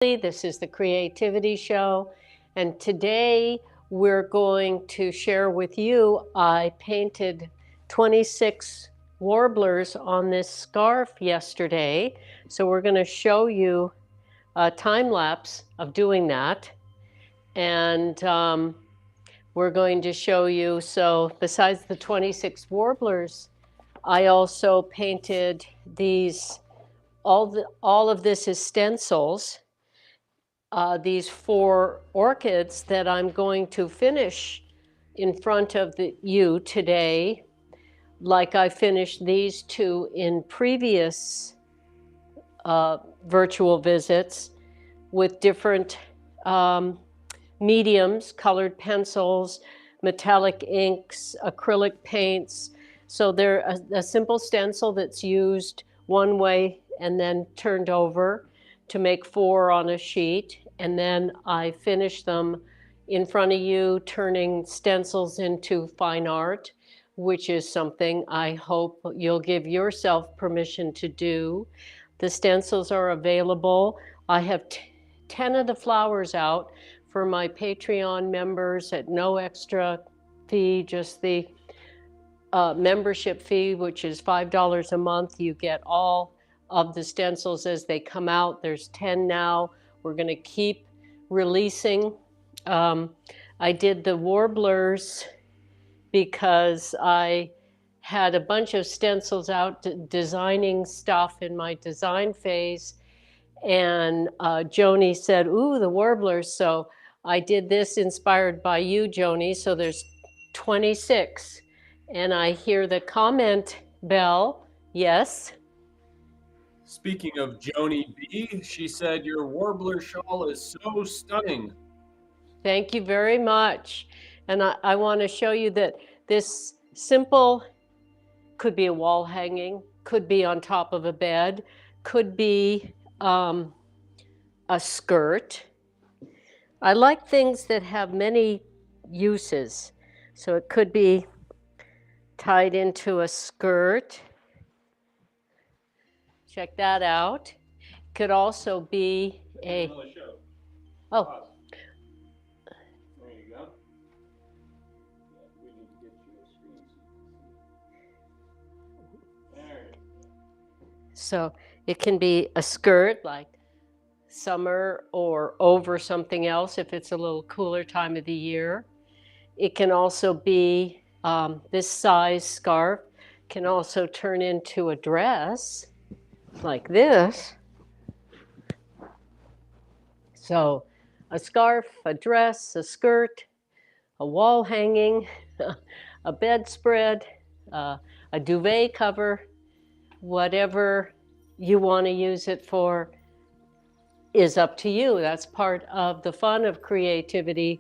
This is the Creativity Show, and today we're going to share with you. I painted 26 warblers on this scarf yesterday, so we're going to show you a time lapse of doing that, and we're going to show you. So, besides the 26 warblers, I also painted these. All of this is stencils. These 4 orchids that I'm going to finish in front of you today, like I finished these 2 in previous virtual visits with different mediums, colored pencils, metallic inks, acrylic paints. So they're a simple stencil that's used one way and then turned over to make 4 on a sheet. And then I finish them in front of you, turning stencils into fine art, which is something I hope you'll give yourself permission to do. The stencils are available. I have 10 of the flowers out for my Patreon members at no extra fee, just the membership fee, which is $5 a month. You get all of the stencils as they come out. There's 10 now. We're going to keep releasing. I did the warblers because I had a bunch of stencils out designing stuff in my design phase. And Joni said, ooh, the warblers. So I did this inspired by you, Joni. So there's 26. And I hear the comment bell. Yes. Speaking of Joni B, she said your warbler shawl is so stunning. Thank you very much. And I want to show you that this simple could be a wall hanging, could be on top of a bed, could be a skirt. I like things that have many uses. So it could be tied into a skirt. Check that out. Could also be a. Oh. There you go. We need to get you a screen. There. So it can be a skirt like summer or over something else if it's a little cooler time of the year. It can also be this size scarf can also turn into a dress like this. So a scarf, a dress, a skirt, a wall hanging, a bedspread, a duvet cover, whatever you want to use it for is up to you. That's part of the fun of creativity,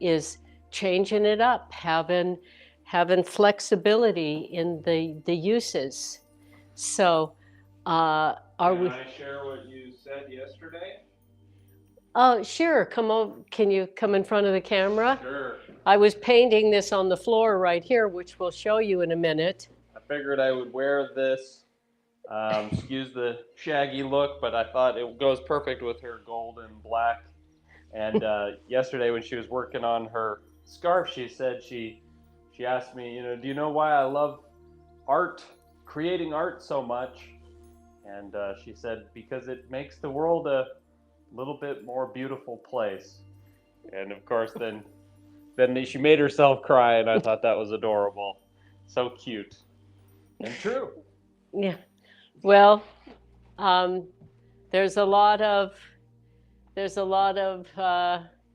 is changing it up, having flexibility in the uses. So are we? Can I share what you said yesterday? Oh, sure. Come over. Can you come in front of the camera? Sure. I was painting this on the floor right here, which we'll show you in a minute. I figured I would wear this. Excuse the shaggy look, but I thought it goes perfect with her gold and black. And yesterday when she was working on her scarf, she said she asked me, do you know why I love art, creating art so much? And she said, because it makes the world a little bit more beautiful place. And of course, then she made herself cry, and I thought that was adorable. So cute and true. Yeah. Well, there's a lot of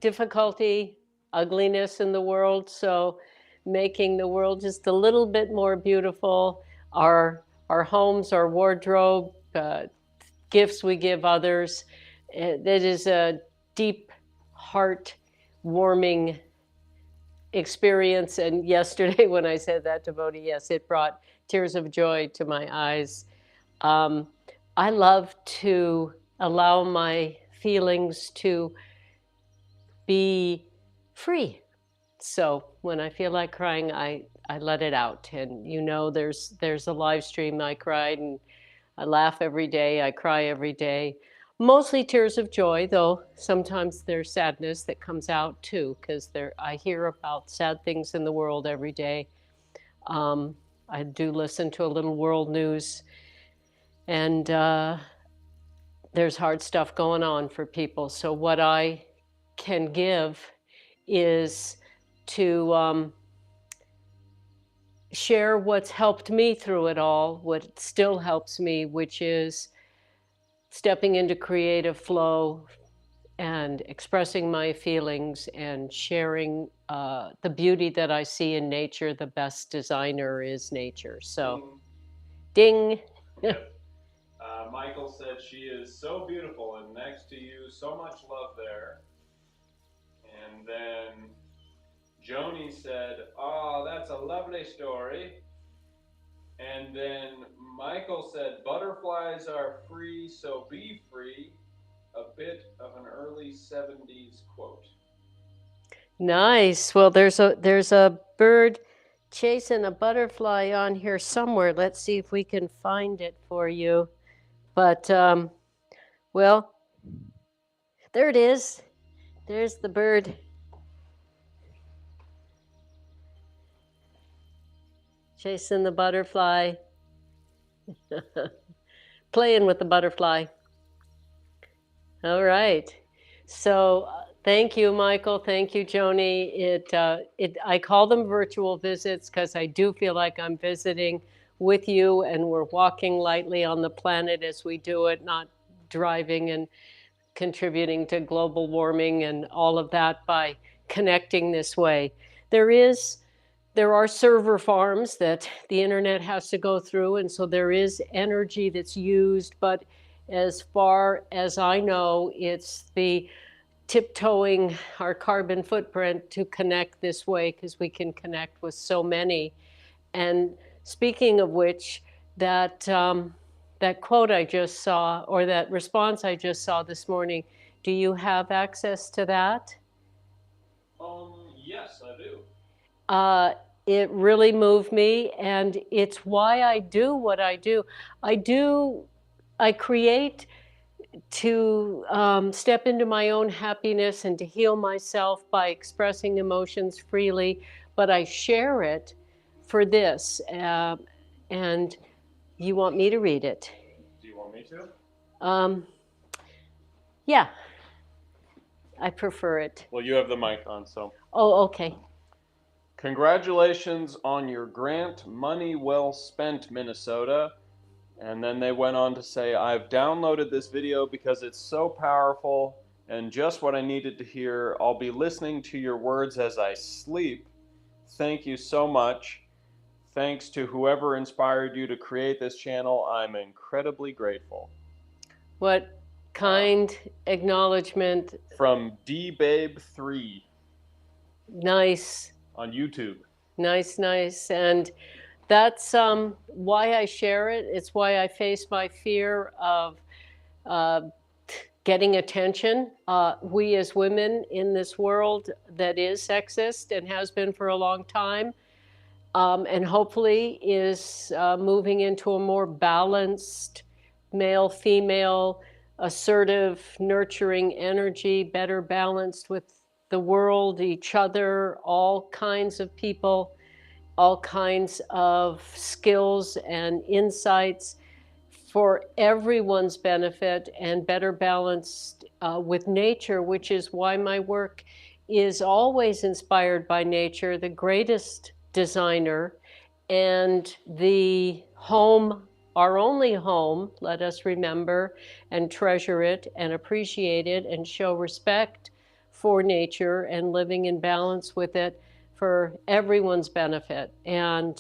difficulty, ugliness in the world. So making the world just a little bit more beautiful. Our homes, our wardrobe, gifts we give others. That is a deep, heart-warming experience. And yesterday when I said that to Bodhi, yes, it brought tears of joy to my eyes. I love to allow my feelings to be free. So when I feel like crying, I let it out. And there's a live stream. I cried and I laugh every day. I cry every day. Mostly tears of joy, though sometimes there's sadness that comes out too, because I hear about sad things in the world every day. I do listen to a little world news, and there's hard stuff going on for people. So what I can give is to share what's helped me through it all, what still helps me, which is stepping into creative flow and expressing my feelings and sharing the beauty that I see in nature. The best designer is nature. So, ding. Yep. Michael said she is so beautiful and next to you, so much love there. And then Joni said, "Oh, that's a lovely story." And then Michael said, "Butterflies are free, so be free." A bit of an early 70s quote. Nice. Well, there's a bird chasing a butterfly on here somewhere. Let's see if we can find it for you. But well, there it is. There's the bird. Chasing the butterfly. Playing with the butterfly. All right. So thank you, Michael. Thank you, Joni. I call them virtual visits because I do feel like I'm visiting with you, and we're walking lightly on the planet as we do it, not driving and contributing to global warming and all of that by connecting this way. There are server farms that the internet has to go through, and so there is energy that's used, but as far as I know, it's the tiptoeing our carbon footprint to connect this way, because we can connect with so many. And speaking of which, that quote I just saw, or that response I just saw this morning, do you have access to that? Yes, I do. It really moved me, and it's why I do what I do. I create to step into my own happiness and to heal myself by expressing emotions freely, but I share it for this. And you want me to read it? Do you want me to? Yeah, I prefer it. Well, you have the mic on, so. Oh, okay. Congratulations on your grant. Money well spent, Minnesota. And then they went on to say, "I've downloaded this video because it's so powerful and just what I needed to hear. I'll be listening to your words as I sleep. Thank you so much. Thanks to whoever inspired you to create this channel. I'm incredibly grateful." What kind acknowledgement. From dbabe3. Nice. On YouTube. Nice, nice. And that's why I share it. It's why I face my fear of getting attention. We as women in this world that is sexist and has been for a long time, and hopefully is moving into a more balanced male-female, assertive, nurturing energy, better balanced with the world, each other, all kinds of people, all kinds of skills and insights for everyone's benefit, and better balanced with nature, which is why my work is always inspired by nature, the greatest designer, and the home, our only home. Let us remember and treasure it and appreciate it and show respect for nature and living in balance with it for everyone's benefit. And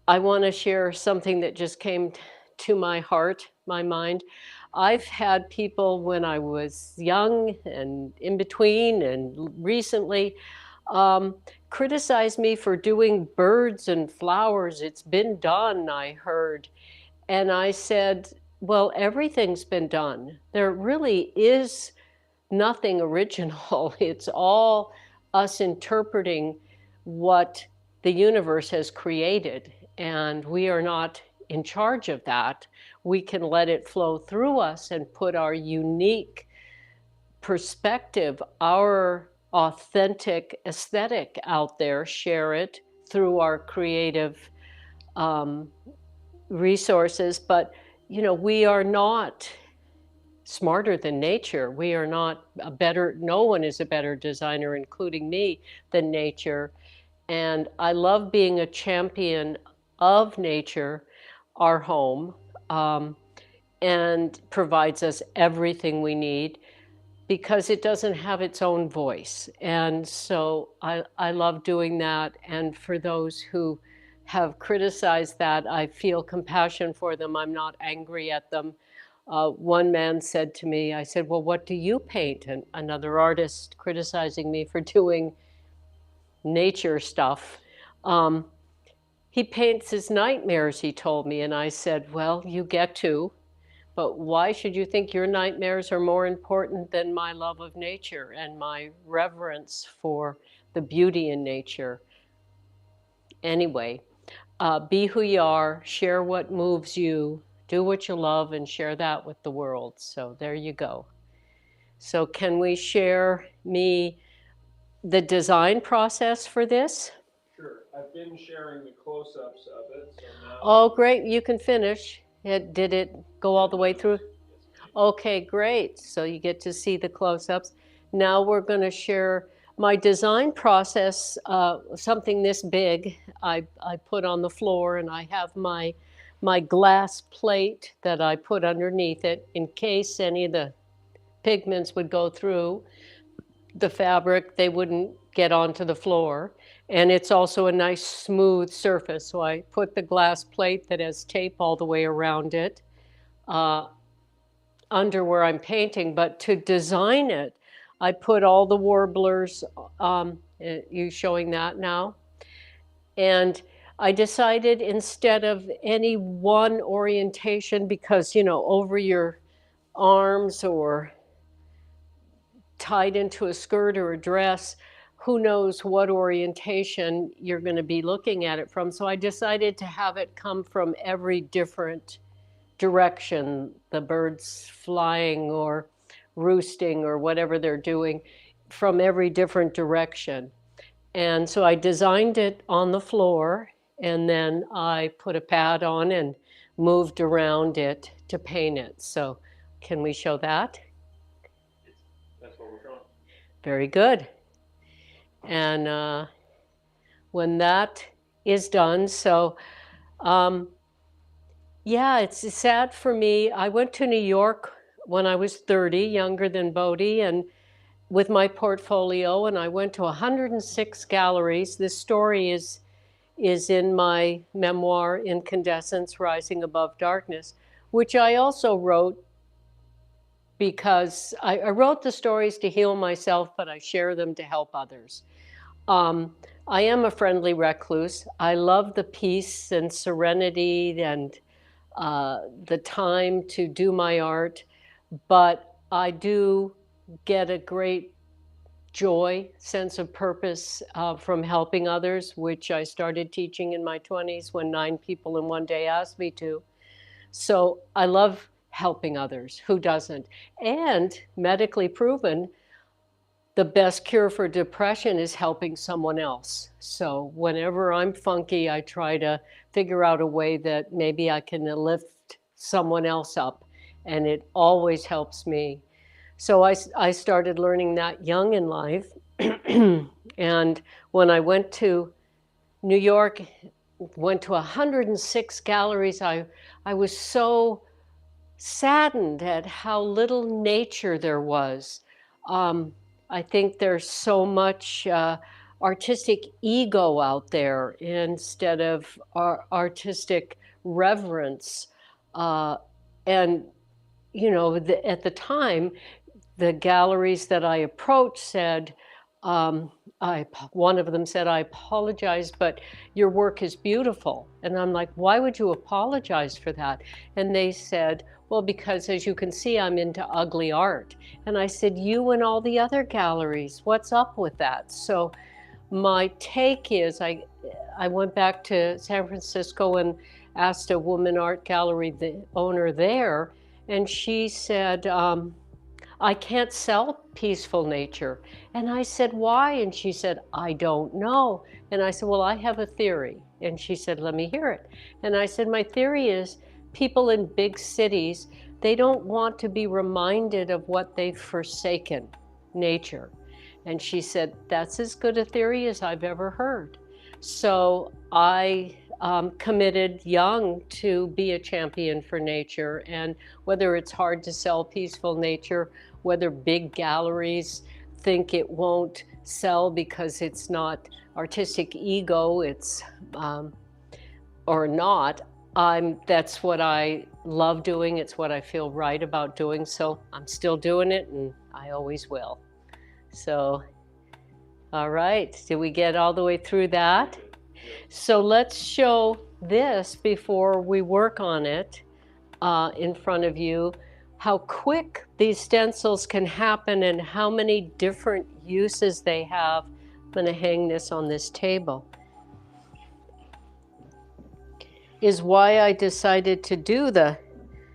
I want to share something that just came to my heart, my mind. I've had people when I was young and in between and recently criticize me for doing birds and flowers. It's been done, I heard. And I said, well, everything's been done. There really is nothing original. It's all us interpreting what the universe has created. And we are not in charge of that. We can let it flow through us and put our unique perspective, our authentic aesthetic out there, share it through our creative resources. But, you know, we are not smarter than nature. We are not a better, no one is a better designer, including me, than nature. And I love being a champion of nature, our home, and provides us everything we need because it doesn't have its own voice. And so I love doing that. And for those who have criticized that, I feel compassion for them. I'm not angry at them. One man said to me, I said, well, what do you paint? And another artist criticizing me for doing nature stuff. He paints his nightmares, he told me. And I said, well, you get to. But why should you think your nightmares are more important than my love of nature and my reverence for the beauty in nature? Anyway, be who you are, share what moves you, do what you love, and share that with the world. So there you go. So can we share the design process for this? Sure. I've been sharing the close-ups of it. So now Oh, great. You can finish. Did it go all the way through? Okay, great. So you get to see the close-ups. Now we're going to share my design process, something this big I put on the floor, and I have my glass plate that I put underneath it in case any of the pigments would go through the fabric, they wouldn't get onto the floor. And it's also a nice smooth surface. So I put the glass plate that has tape all the way around it under where I'm painting. But to design it, I put all the warblers, you showing that now? And I decided instead of any one orientation, because, you know, over your arms or tied into a skirt or a dress, who knows what orientation you're going to be looking at it from. So I decided to have it come from every different direction, the birds flying or roosting or whatever they're doing, from every different direction. And so I designed it on the floor, and then I put a pad on and moved around it to paint it. So can we show that? that's what we're showing. Very good. And when that is done, so yeah, it's sad for me. I went to New York when I was 30, younger than Bodhi, and with my portfolio, and I went to 106 galleries. This story is in my memoir, Incandescence, Rising Above Darkness, which I also wrote because I wrote the stories to heal myself, but I share them to help others. I am a friendly recluse. I love the peace and serenity and the time to do my art, but I do get a great joy, sense of purpose from helping others, which I started teaching in my 20s when 9 people in one day asked me to. So I love helping others. Who doesn't? And medically proven, the best cure for depression is helping someone else. So whenever I'm funky, I try to figure out a way that maybe I can lift someone else up, and it always helps me. So I started learning that young in life. And when I went to New York, went to 106 galleries, I was so saddened at how little nature there was. I think there's so much artistic ego out there instead of artistic reverence. And, you know, at the time, the galleries that I approached said, one of them said, I apologize, but your work is beautiful. And I'm like, why would you apologize for that? And they said, well, because as you can see, I'm into ugly art. And I said, you and all the other galleries, what's up with that? So my take is, I went back to San Francisco, and asked a woman art gallery, the owner there, and she said, I can't sell peaceful nature. And I said, why? And she said, I don't know. And I said, well, I have a theory. And she said, let me hear it. And I said, my theory is people in big cities, they don't want to be reminded of what they've forsaken, nature. And she said, that's as good a theory as I've ever heard. So I committed young to be a champion for nature. And whether it's hard to sell peaceful nature, whether big galleries think it won't sell because it's not artistic ego, it's or not, that's what I love doing. It's what I feel right about doing. So I'm still doing it, and I always will. So, all right, did we get all the way through that? So let's show this before we work on it in front of you, how quick these stencils can happen and how many different uses they have. I'm going to hang this on this table. Is why I decided to do the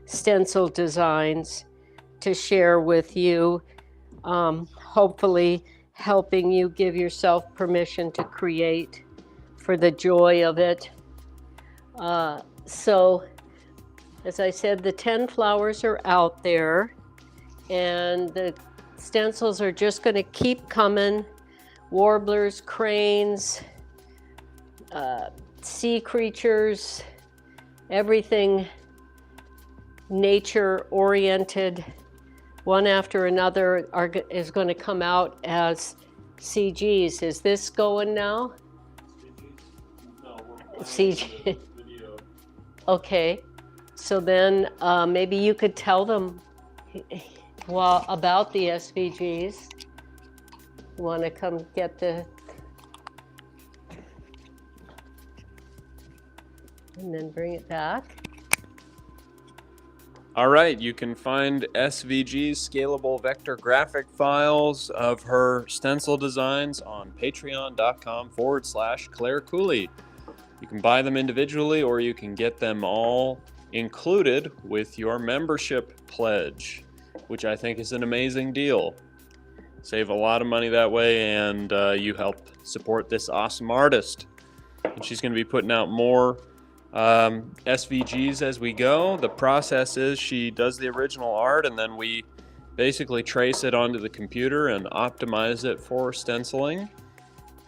stencil designs to share with you, hopefully helping you give yourself permission to create for the joy of it. So, as I said, the 10 flowers are out there, and the stencils are just going to keep coming. Warblers, cranes, sea creatures, everything nature-oriented, one after another is going to come out as CGs. Is this going now? CG. Okay, so then maybe you could tell them about the SVGs. You want to come get the, and then bring it back. All right, you can find SVG's scalable vector graphic files of her stencil designs on patreon.com/Clare Cooley. You can buy them individually, or you can get them all included with your membership pledge, which I think is an amazing deal. Save a lot of money that way, and you help support this awesome artist. And she's going to be putting out more SVGs as we go. The process is she does the original art, and then we basically trace it onto the computer and optimize it for stenciling.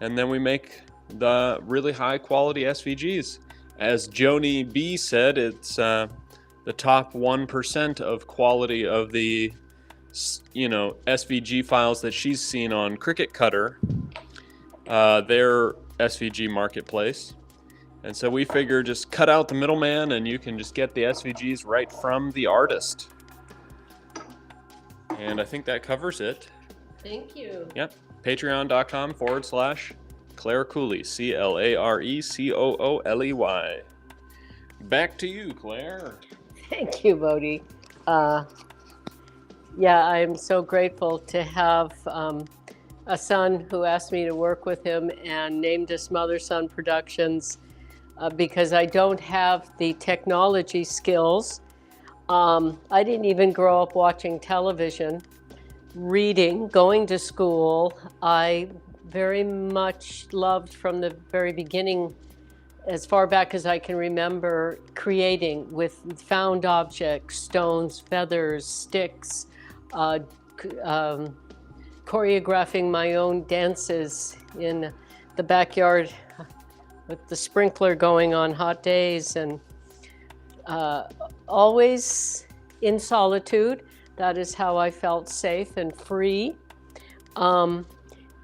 And then we make the really high quality SVGs. As Joni B said, it's the top 1% of quality of the SVG files that she's seen on Cricut Cutter, their SVG marketplace. And so we figure just cut out the middleman and you can just get the SVGs right from the artist. And I think that covers it. Thank you. Yep. Patreon.com/Clare Cooley, CLARECOOLEY. Back to you, Claire. Thank you, Bodhi. Yeah, I'm so grateful to have a son who asked me to work with him and named us Mother Son Productions because I don't have the technology skills. I didn't even grow up watching television, reading, going to school. I very much loved from the very beginning, as far back as I can remember, creating with found objects, stones, feathers, sticks, choreographing my own dances in the backyard with the sprinkler going on hot days, and always in solitude. That is how I felt safe and free.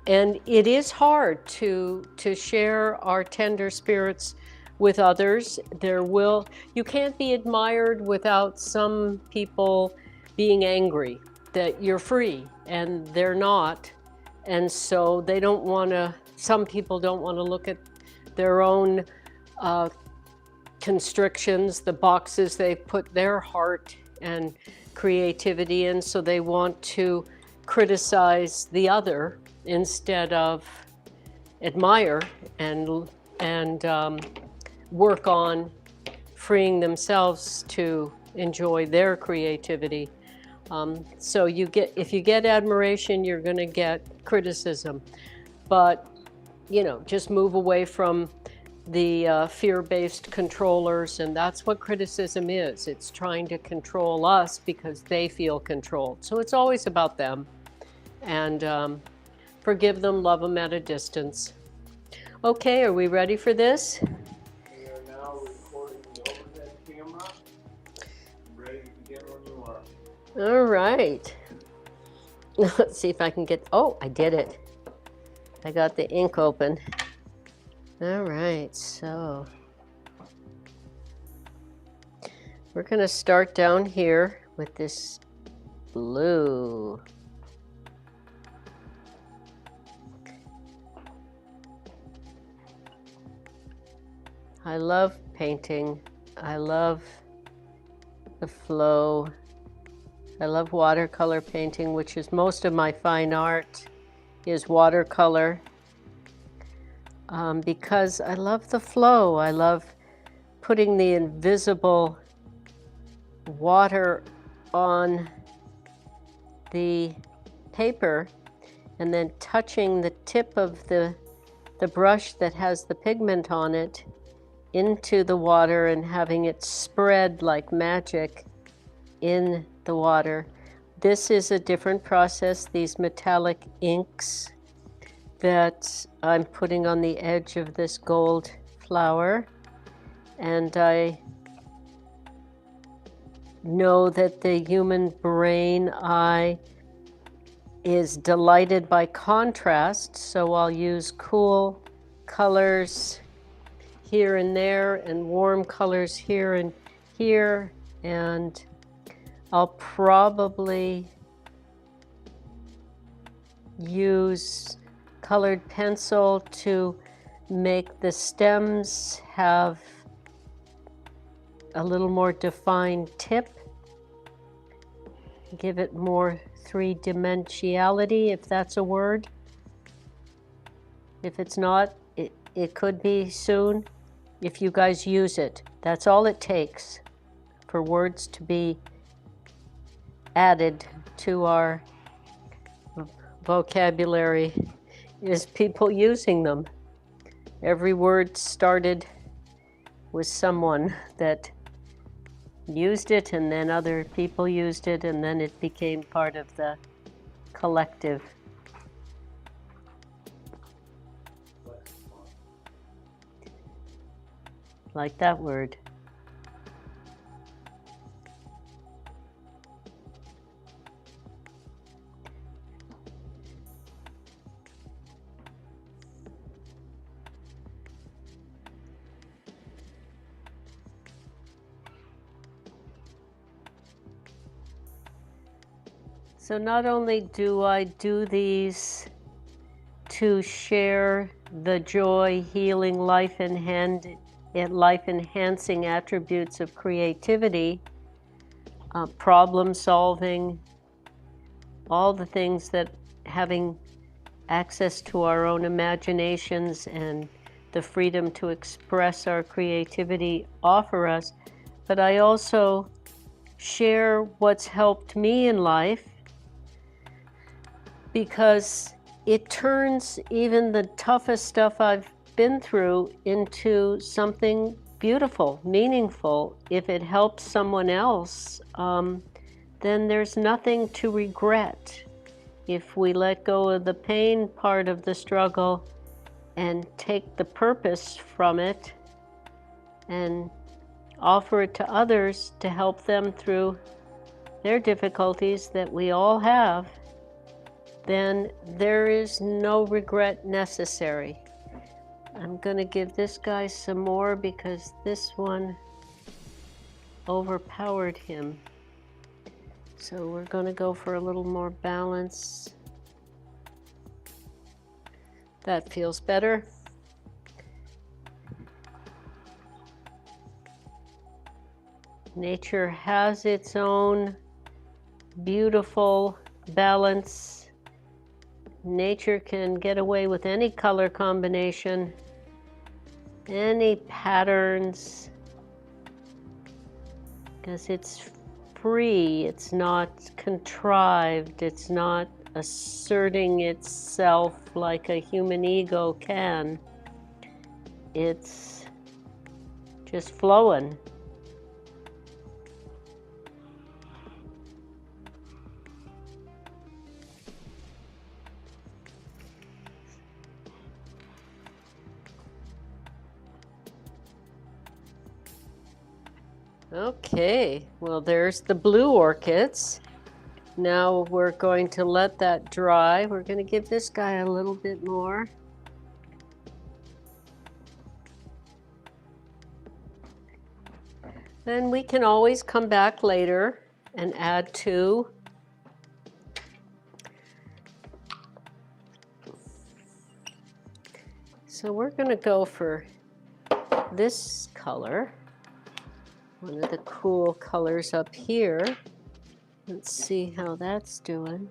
And it is hard to share our tender spirits with others. You can't be admired without some people being angry that you're free, and they're not. And so they don't want to, some people don't want to look at their own constrictions, the boxes they put their heart and creativity in, so they want to criticize the other instead of admire and work on freeing themselves to enjoy their creativity. So if you get admiration, you're going to get criticism. But, you know, just move away from the fear-based controllers, and that's what criticism is. It's trying to control us because they feel controlled. So it's always about them. And forgive them, love them at a distance. Okay, are we ready for this? We are now recording the overhead camera. Ready to begin when you are. All right. Let's see if I can get, oh, I did it. I got the ink open. All right, so we're going to start down here with this blue. I love painting. I love the flow. I love watercolor painting, which is most of my fine art is watercolor. Because I love the flow. I love putting the invisible water on the paper and then touching the tip of the brush that has the pigment on it into the water and having it spread like magic in the water. This is a different process, these metallic inks that I'm putting on the edge of this gold flower. And I know that the human brain eye is delighted by contrast, so I'll use cool colors here and there and warm colors here and here, and I'll probably use colored pencil to make the stems have a little more defined tip, give it more three-dimensionality, if that's a word. If it's not, it could be soon if you guys use it. That's all it takes for words to be added to our vocabulary, is people using them. Every word started with someone that used it, and then other people used it, and then it became part of the collective. Like that word. So not only do I do these to share the joy, healing, life-enhancing attributes of creativity, problem solving, all the things that having access to our own imaginations and the freedom to express our creativity offer us, but I also share what's helped me in life, because it turns even the toughest stuff I've been through into something beautiful, meaningful. If it helps someone else, then there's nothing to regret. If we let go of the pain part of the struggle and take the purpose from it and offer it to others to help them through their difficulties that we all have, then there is no regret necessary. I'm going to give this guy some more because this one overpowered him. So we're going to go for a little more balance. That feels better. Nature has its own beautiful balance. Nature can get away with any color combination, any patterns, because it's free, it's not contrived, it's not asserting itself like a human ego can. It's just flowing. Okay, well, there's the blue orchids. Now we're going to let that dry. We're going to give this guy a little bit more. Then we can always come back later and add to. So we're going to go for this color, one of the cool colors up here. Let's see how that's doing.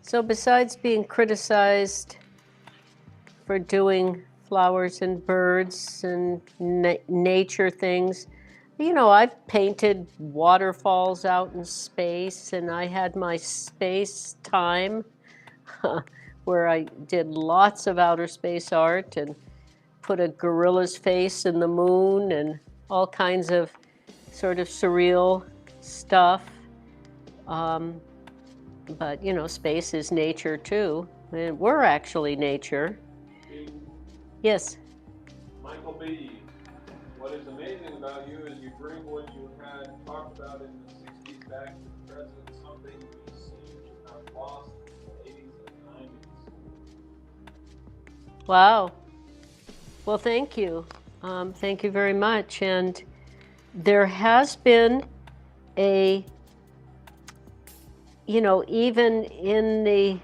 So besides being criticized for doing flowers and birds and nature things, you know, I've painted waterfalls out in space, and I had my space time where I did lots of outer space art and put a gorilla's face in the moon and all kinds of sort of surreal stuff. But, you know, space is nature too. And we're actually nature. Yes? Michael B., what is amazing about you is you bring what you had talked about in the 60s back to the present, something we seem to have lost in the 80s and 90s. Wow. Well, thank you. Thank you very much. And there has been a, you know, even in the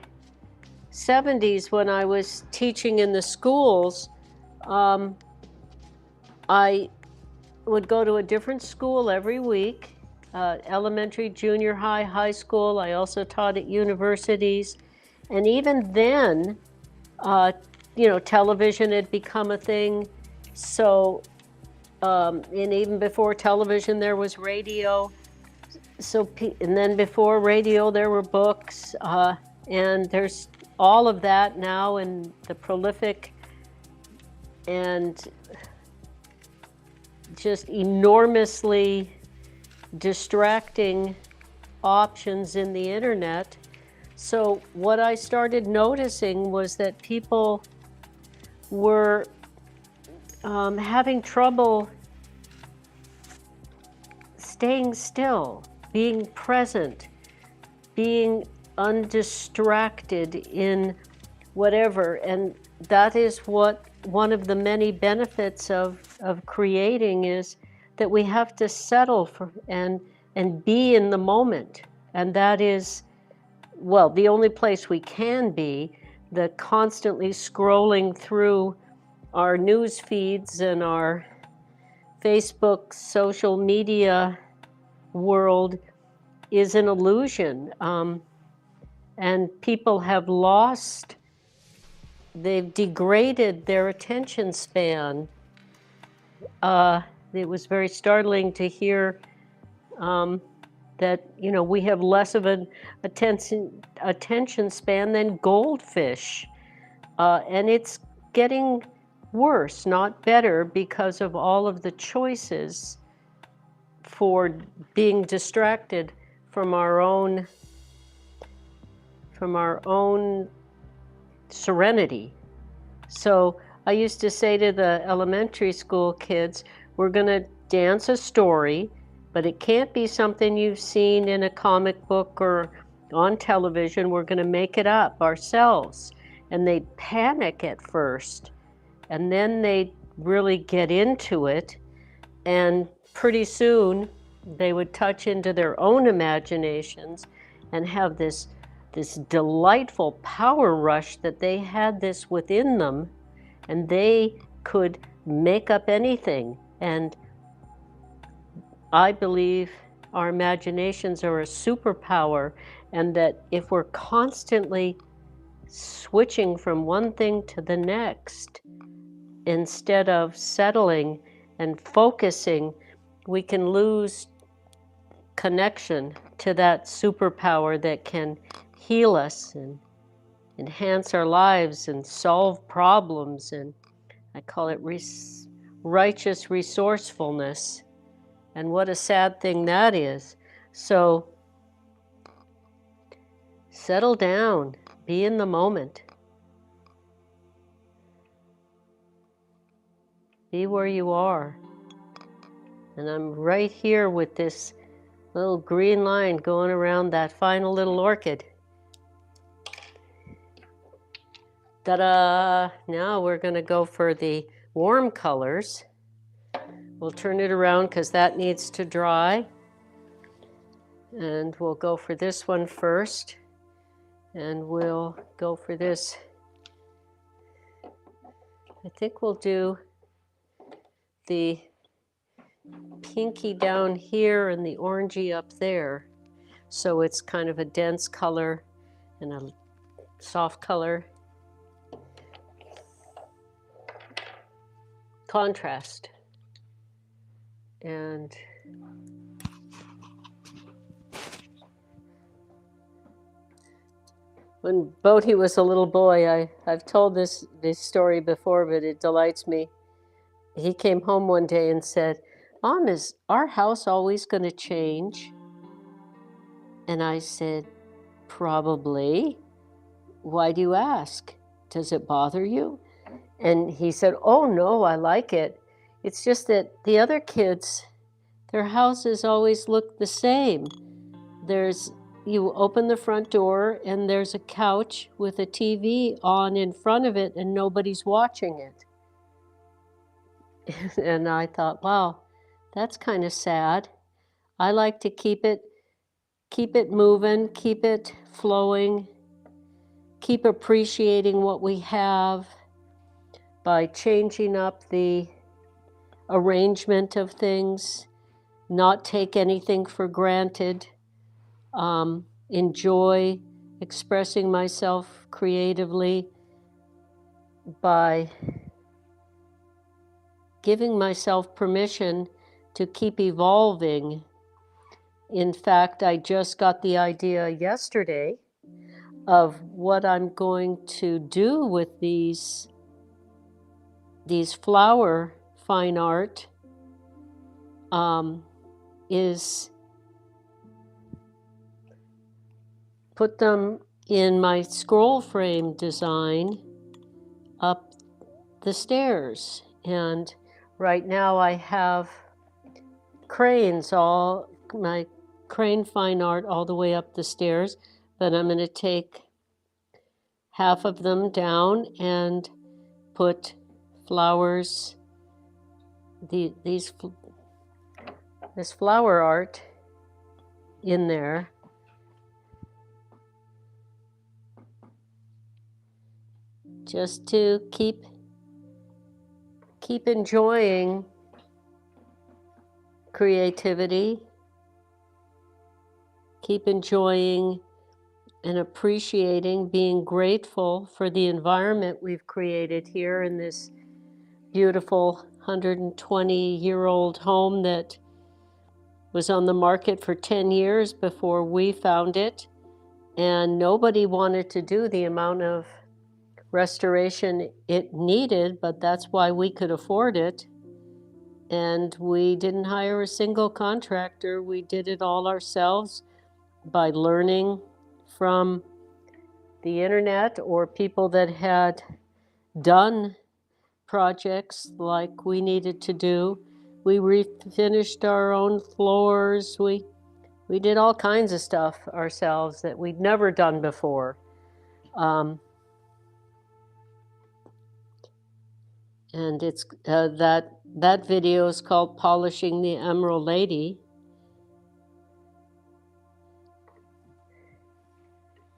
70s when I was teaching in the schools, I would go to a different school every week, elementary, junior high, high school. I also taught at universities. And even then, you know, television had become a thing. So, and even before television, there was radio. So, and then before radio, there were books. And there's all of that now, and the prolific and just enormously distracting options in the internet. So what I started noticing was that people were having trouble staying still, being present, being undistracted in whatever. And that is what one of the many benefits of creating is, that we have to settle for and be in the moment. And that is, well, the only place we can be. The constantly scrolling through our news feeds and our Facebook social media world is an illusion. And people have lost, they've degraded their attention span. It was very startling to hear that, you know, we have less of an attention span than goldfish. And it's getting worse, not better, because of all of the choices for being distracted from our own serenity. So I used to say to the elementary school kids, we're going to dance a story, but it can't be something you've seen in a comic book or on television. We're going to make it up ourselves. And they'd panic at first, and then they'd really get into it, and pretty soon they would touch into their own imaginations and have this delightful power rush that they had this within them, and they could make up anything. And I believe our imaginations are a superpower, and that if we're constantly switching from one thing to the next instead of settling and focusing, we can lose connection to that superpower that can heal us and enhance our lives and solve problems. And I call it righteous resourcefulness. And what a sad thing that is. So settle down, be in the moment. Be where you are. And I'm right here with this little green line going around that final little orchid. Ta-da! Now we're going to go for the warm colors. We'll turn it around because that needs to dry. And we'll go for this one first. And we'll go for this. I think we'll do the pinky down here and the orangey up there. So it's kind of a dense color and a soft color. Contrast. And when Bodhi was a little boy, I've told this story before, but it delights me. He came home one day and said, "Mom, is our house always going to change?" And I said, "Probably. Why do you ask? Does it bother you?" And he said, "Oh, no, I like it. It's just that the other kids, their houses always look the same. You open the front door and there's a couch with a TV on in front of it and nobody's watching it." And I thought, wow, that's kind of sad. I like to keep it moving, keep it flowing, keep appreciating what we have by changing up the arrangement of things, not take anything for granted, enjoy expressing myself creatively by giving myself permission to keep evolving. In fact, I just got the idea yesterday of what I'm going to do with these flower fine art is put them in my scroll frame design up the stairs. And right now I have cranes, my crane fine art all the way up the stairs, but I'm going to take half of them down and put flowers, this flower art in there. Just to keep enjoying creativity, keep enjoying and appreciating, being grateful for the environment we've created here in this beautiful 120-year-old home that was on the market for 10 years before we found it, and nobody wanted to do the amount of restoration it needed, but that's why we could afford it. And we didn't hire a single contractor. We did it all ourselves by learning from the internet or people that had done projects like we needed to do. We refinished our own floors. We did all kinds of stuff ourselves that we'd never done before. And it's that video is called Polishing the Emerald Lady.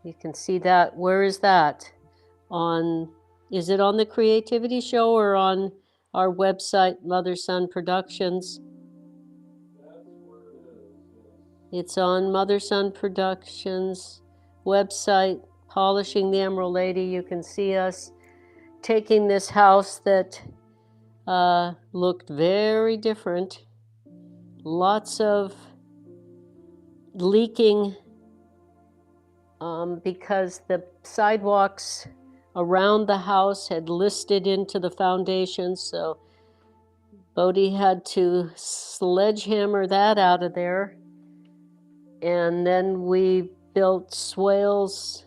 You can see that. Where is that? Is it on the Creativity Show or on our website, Mother Son Productions? It's on Mother Son Productions website, polishing the Emerald Lady, you can see us taking this house that looked very different. Lots of leaking because the sidewalks around the house had listed into the foundation, so Bodhi had to sledgehammer that out of there. And then we built swales.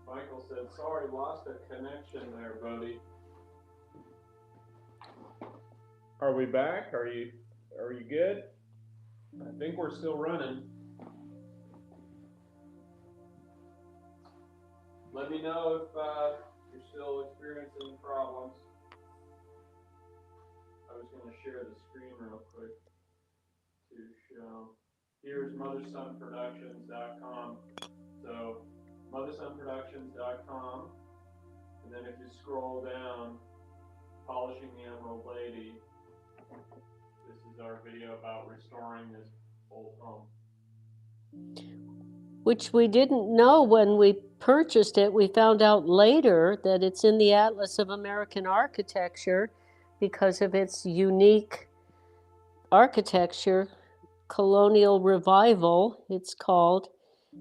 Michael said, sorry, lost a connection there, buddy. Are we back? Are you good? I think we're still running. Let me know if you're still experiencing problems. I was going to share the screen real quick to show. Here's mothersonproductions.com. So mothersonproductions.com, and then if you scroll down, polishing the Emerald Lady. This is our video about restoring this old home. Which we didn't know when we purchased it. We found out later that it's in the Atlas of American Architecture because of its unique architecture, colonial revival, it's called.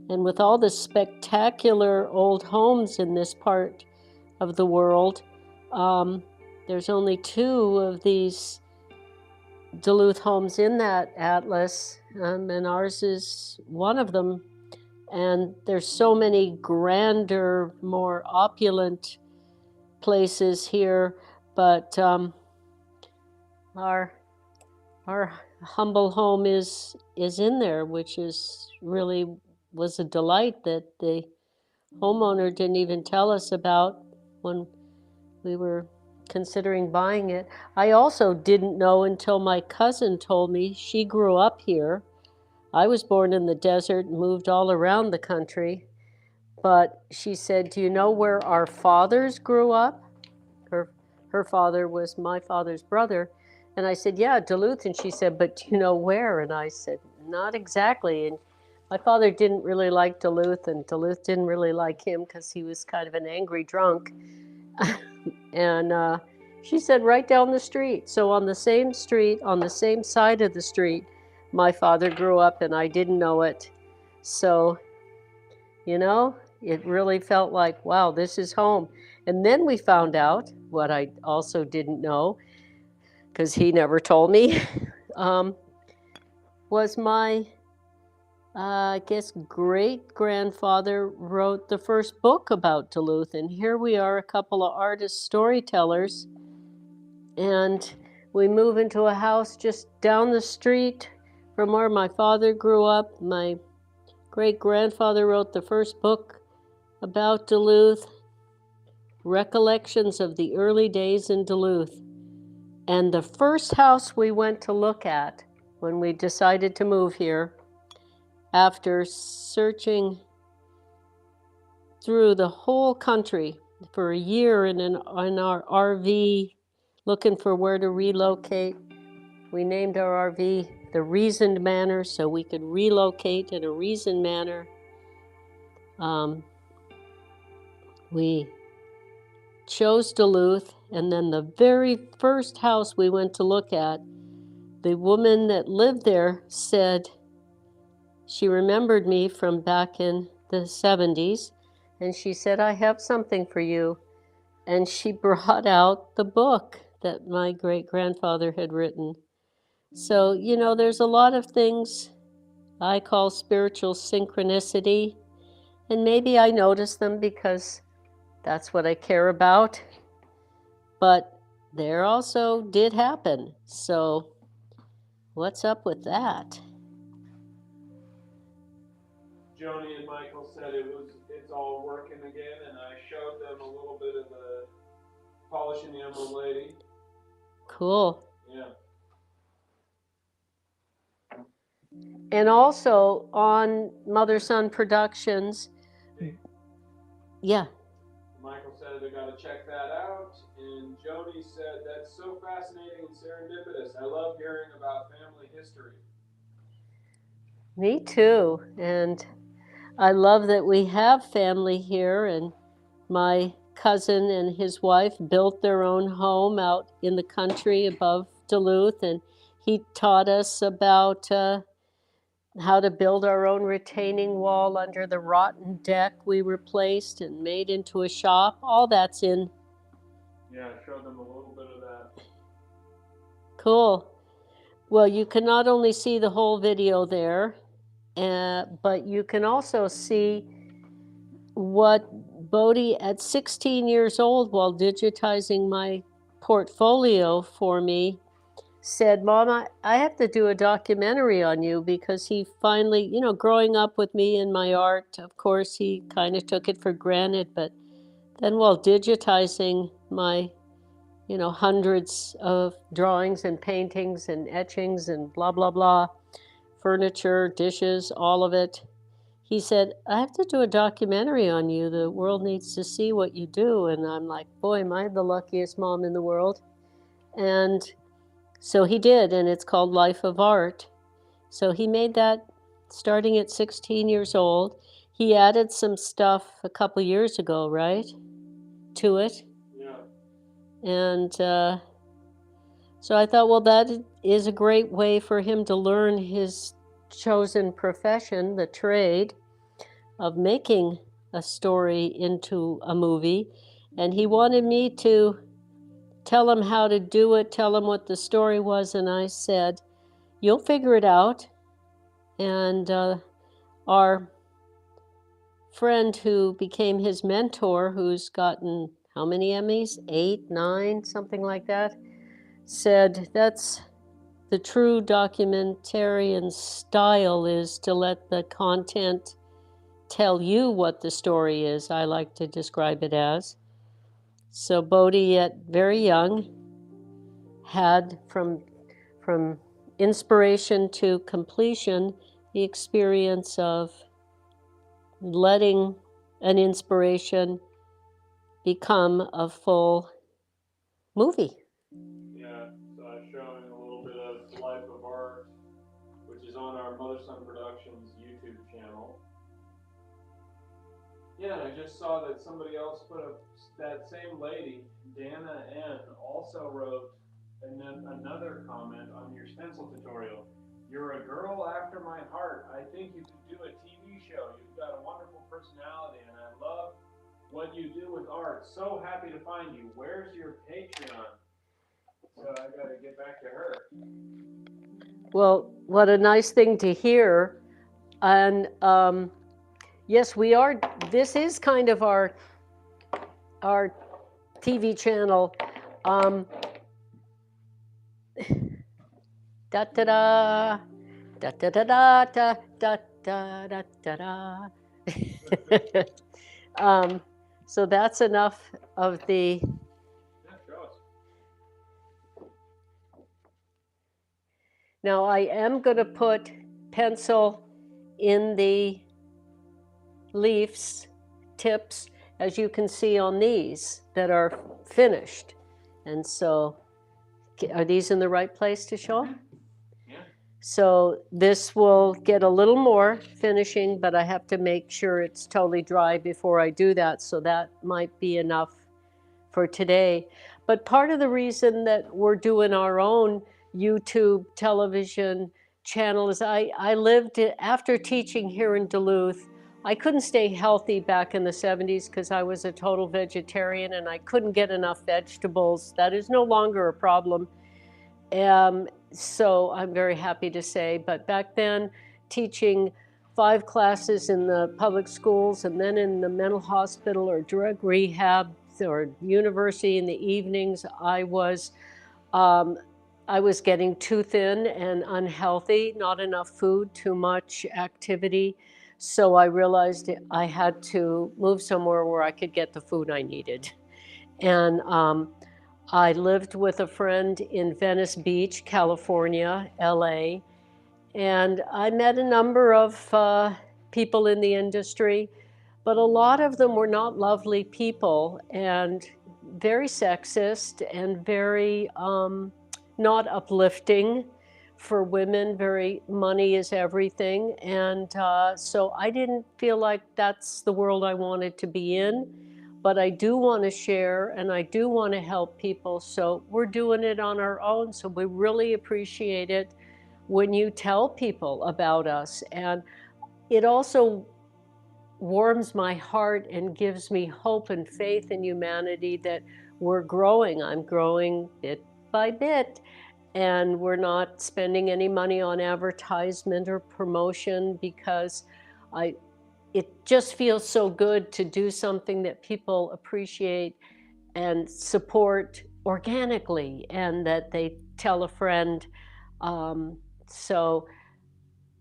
And with all the spectacular old homes in this part of the world, there's only 2 of these Duluth homes in that atlas, and ours is one of them. And there's so many grander, more opulent places here, but our humble home is in there, which is really was a delight that the homeowner didn't even tell us about when we were considering buying it. I also didn't know until my cousin told me. She grew up here. I was born in the desert and moved all around the country. But she said, do you know where our fathers grew up? Her father was my father's brother. And I said, yeah, Duluth. And she said, but do you know where? And I said, not exactly. And my father didn't really like Duluth, and Duluth didn't really like him because he was kind of an angry drunk. And she said, right down the street. So on the same street, on the same side of the street, my father grew up, and I didn't know it. So, you know, it really felt like, wow, this is home. And then we found out what I also didn't know, because he never told me, was my, I guess, great-grandfather wrote the first book about Duluth. And here we are, a couple of artist storytellers, and we move into a house just down the street from where my father grew up. My great-grandfather wrote the first book about Duluth, Recollections of the Early Days in Duluth. And the first house we went to look at when we decided to move here, after searching through the whole country for a year in our RV, looking for where to relocate, we named our RV the Reasoned Manor so we could relocate in a reasoned manner. We chose Duluth, and then the very first house we went to look at, the woman that lived there said she remembered me from back in the 70s, and she said, I have something for you. And she brought out the book that my great-grandfather had written. So, you know, there's a lot of things I call spiritual synchronicity, and maybe I notice them because that's what I care about. But there also did happen. So what's up with that? Joni and Michael said it's all working again, and I showed them a little bit of the polishing the Emerald Lady. Cool. Yeah. And also on Mother Son Productions. Yeah. Michael said they got to check that out, and Joni said that's so fascinating and serendipitous. I love hearing about family history. Me too. And I love that we have family here, and my cousin and his wife built their own home out in the country above Duluth, and he taught us about how to build our own retaining wall under the rotten deck we replaced and made into a shop. All that's in. Yeah, I showed them a little bit of that. Cool. Well, you can not only see the whole video there, but you can also see what Bodhi, at 16 years old, while digitizing my portfolio for me, said, Mom, I have to do a documentary on you, because he finally, growing up with me in my art, of course, he kind of took it for granted. But then while digitizing my, hundreds of drawings and paintings and etchings and blah, blah, blah, furniture, dishes, all of it, he said, I have to do a documentary on you. The world needs to see what you do. And I'm like, boy, am I the luckiest mom in the world. And so he did, and it's called Life of Art. So he made that starting at 16 years old. He added some stuff a couple years ago, right, to it. Yeah. And so I thought, well, that is a great way for him to learn his chosen profession, the trade of making a story into a movie. And he wanted me to tell him how to do it, tell him what the story was. And I said, you'll figure it out. And our friend who became his mentor, who's gotten how many Emmys? 8, 9, something like that, said that's the true documentarian style, is to let the content tell you what the story is. I like to describe it as. So Bodhi, at very young, had from inspiration to completion the experience of letting an inspiration become a full movie. Yeah, so I'm showing a little bit of Life of Art, which is on our Mother Son Productions YouTube channel. Yeah, and I just saw that somebody else put up, that same lady, Dana N, also wrote another comment on your stencil tutorial. You're a girl after my heart. I think you could do a TV show. You've got a wonderful personality, and I love what you do with art. So happy to find you. Where's your Patreon? So I got to get back to her. Well, what a nice thing to hear. And yes, we are. This is kind of our TV channel. Da da da da da da da da da da da da. So that's enough of the. Now I am going to put pencil in the leaves, tips, as you can see on these that are finished. And so, are these in the right place to show? Yeah. So this will get a little more finishing, but I have to make sure it's totally dry before I do that. So that might be enough for today. But part of the reason that we're doing our own YouTube television channel is I lived, after teaching here in Duluth, I couldn't stay healthy back in the 70s because I was a total vegetarian and I couldn't get enough vegetables. That is no longer a problem. So I'm very happy to say, but back then, teaching 5 classes in the public schools and then in the mental hospital or drug rehab or university in the evenings, I was getting too thin and unhealthy, not enough food, too much activity. So I realized I had to move somewhere where I could get the food I needed. And I lived with a friend in Venice Beach, California, LA, and I met a number of people in the industry, but a lot of them were not lovely people and very sexist and very not uplifting, for women, very money is everything. And so I didn't feel like that's the world I wanted to be in. But I do want to share and I do want to help people. So we're doing it on our own. So we really appreciate it when you tell people about us. And it also warms my heart and gives me hope and faith in humanity that we're growing. I'm growing bit by bit, and we're not spending any money on advertisement or promotion because I it just feels so good to do something that people appreciate and support organically, and that they tell a friend. So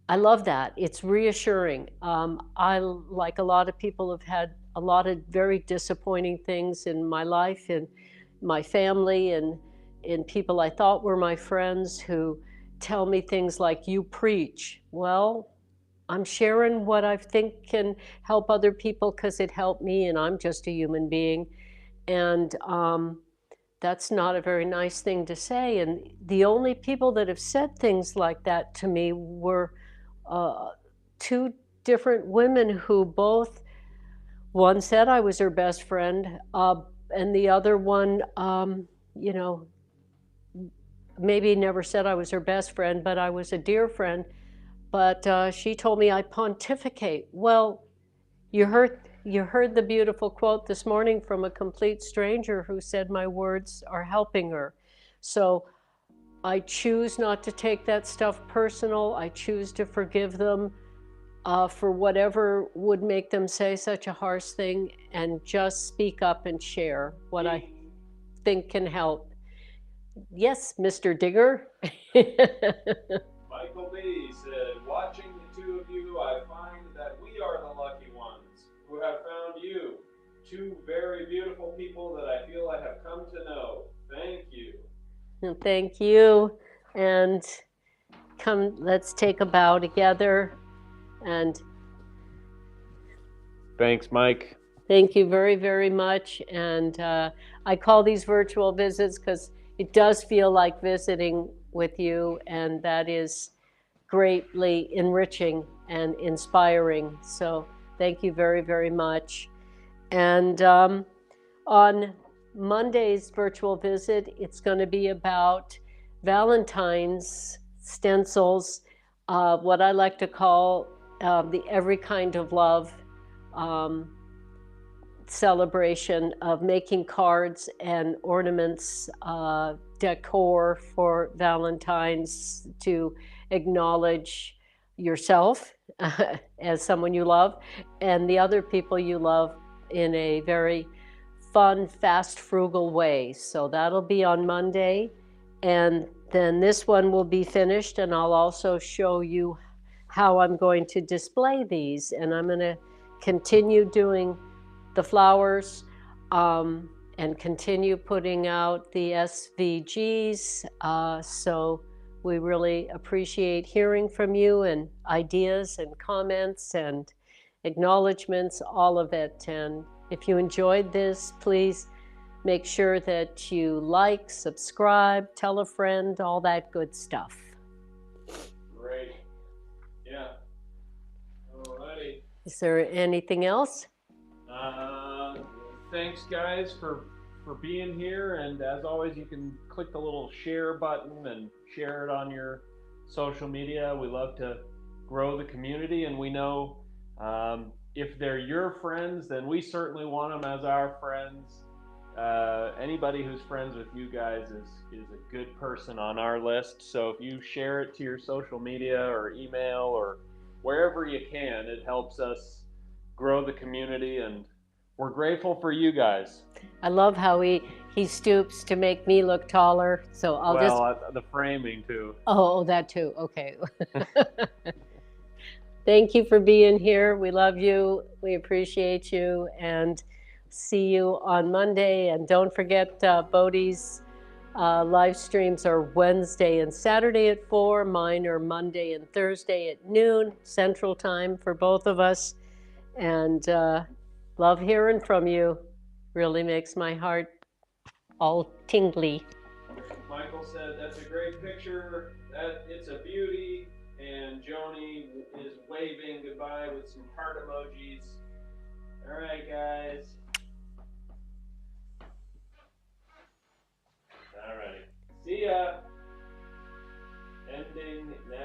I love that. It's reassuring. I, like a lot of people, have had a lot of very disappointing things in my life and my family, and in people I thought were my friends who tell me things like, "You preach." Well, I'm sharing what I think can help other people because it helped me, and I'm just a human being. And that's not a very nice thing to say. And the only people that have said things like that to me were uh, two different women who both, one said I was her best friend, and the other one, you know, maybe never said I was her best friend, but I was a dear friend. But she told me I pontificate. Well, you heard the beautiful quote this morning from a complete stranger who said my words are helping her. So I choose not to take that stuff personal. I choose to forgive them for whatever would make them say such a harsh thing, and just speak up and share what I think can help. Yes, Mr. Digger. Michael B. said, watching the two of you, I find that we are the lucky ones who have found you. Two very beautiful people that I feel I have come to know. Thank you. Thank you. And come, let's take a bow together. And Thanks, Mike. thank you very, very much. And I call these virtual visits because it does feel like visiting with you, and that is greatly enriching and inspiring. So thank you very, very much. And on Monday's virtual visit, it's going to be about Valentine's stencils, what I like to call the every kind of love celebration of making cards and ornaments, decor for Valentine's to acknowledge yourself as someone you love, and the other people you love in a very fun, fast, frugal way. So that'll be on Monday. And then this one will be finished, and I'll also show you how I'm going to display these. And I'm going to continue doing the flowers and continue putting out the SVGs. So we really appreciate hearing from you, and ideas and comments and acknowledgments, all of it. And if you enjoyed this, please make sure that you like, subscribe, tell a friend, all that good stuff. Great. Yeah. Alrighty. Is there anything else? Thanks, guys, for being here. And as always, you can click the little share button and share it on your social media. We love to grow the community, and we know if they're your friends, then we certainly want them as our friends. Anybody who's friends with you guys is a good person on our list. So if you share it to your social media or email or wherever you can, it helps us grow the community, and we're grateful for you guys. I love how he stoops to make me look taller. So I'll the framing too. Oh, that too. Okay. Thank you for being here. We love you. We appreciate you, and see you on Monday. And don't forget, Bodhi's live streams are Wednesday and Saturday at 4. Mine are Monday and Thursday at noon Central Time for both of us. And love hearing from you. Really makes my heart all tingly. Michael said, that's a great picture. It's a beauty. And Joni is waving goodbye with some heart emojis. All right, guys. All right. See ya. Ending now.